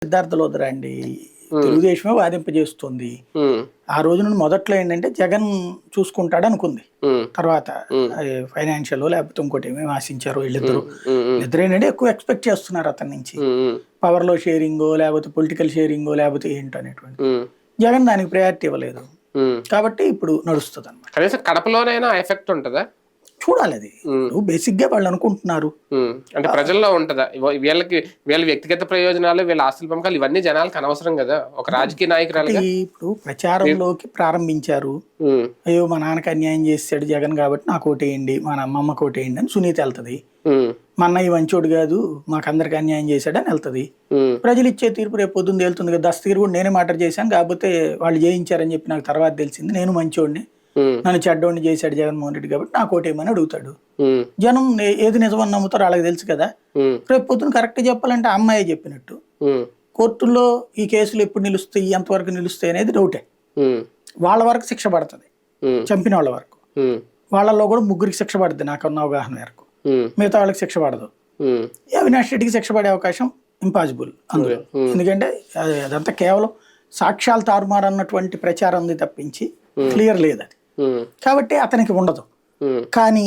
సిద్ధార్థ లోదరా అండి తెలుగుదేశమే వాదింపజేస్తుంది. ఆ రోజు నుండి మొదట్లో ఏంటంటే జగన్ చూసుకుంటాడు అనుకుంది. తర్వాత ఫైనాన్షియల్ లేకపోతే ఇంకోటి ఏమేమి ఆశించారు వీళ్ళిద్దరు. వీళ్ళిద్దరు ఏంటంటే ఎక్కువ ఎక్స్పెక్ట్ చేస్తున్నారు అతని నుంచి, పవర్ లో షేరింగో లేకపోతే పొలిటికల్ షేరింగో లేకపోతే ఏంటో అనేటువంటి. జగన్ దానికి ప్రయారిటీ ఇవ్వలేదు కాబట్టి ఇప్పుడు నడుస్తుంది అన్నమాట. కనీసం కడపలోనైనా ఎఫెక్ట్ ఉంటుందా చూడాలి. అది బేసిక్ గా వాళ్ళు అనుకుంటున్నారు అంటే ప్రజల్లో ఉంటదా వీళ్ళ వ్యక్తిగత ప్రయోజనాలు, వీళ్ళ ఆస్తుల పంపకాలు ఇవన్నీ జనాలకు అనవసరం కదా ఒక రాజకీయ నాయకురాలుగా. ఇప్పుడు ప్రచారంలోకి ప్రారంభించారు. అయ్యో మా నాన్నకి అన్యాయం చేసాడు జగన్ కాబట్టి నాకు ఓటేయండి, మా అమ్మమ్మ ఓటేయండి అని సునీత వెళ్తుంది. మా అన్నయ్య మంచోడు కాదు మాకందరికి అన్యాయం చేశాడని వెళ్తుంది. ప్రజలు ఇచ్చే తీర్పు రేపు పొద్దున్న తేలుతుంది కదా. దస్తగిరి కూడా నేనే మర్డర్ చేశాను కాకపోతే వాళ్ళు చేయించారని చెప్పి నాకు తర్వాత తెలిసింది, నేను మంచోడిని, నన్ను చెడ్డోడిని చేశాడు జగన్మోహన్ రెడ్డి కాబట్టి నాకు ఓటేయమని అడుగుతాడు. జనం ఏది నిజమని నమ్ముతారో వాళ్ళకి తెలుసు కదా. రేపు పొద్దున కరెక్ట్ చెప్పాలంటే అమ్మాయి చెప్పినట్టు కోర్టుల్లో ఈ కేసులు ఎప్పుడు నిలుస్తాయి, ఎంతవరకు నిలుస్తాయి అనేది డౌటే. వాళ్ళ వరకు శిక్ష పడుతుంది, చంపిన వాళ్ళ వరకు. వాళ్ళలో కూడా ముగ్గురికి శిక్ష పడుతుంది నాకున్న అవగాహన మేరకు, మిగతా వాళ్ళకి శిక్ష పడదు. అవినాష్ రెడ్డికి శిక్ష పడే అవకాశం ఇంపాసిబుల్ అందులో. ఎందుకంటే అదంతా కేవలం సాక్ష్యాలు తారుమారు అన్నటువంటి ప్రచారం ఉంది తప్పించి క్లియర్ లేదు అది. కాబట్టి అతనికి ఉండదు. కానీ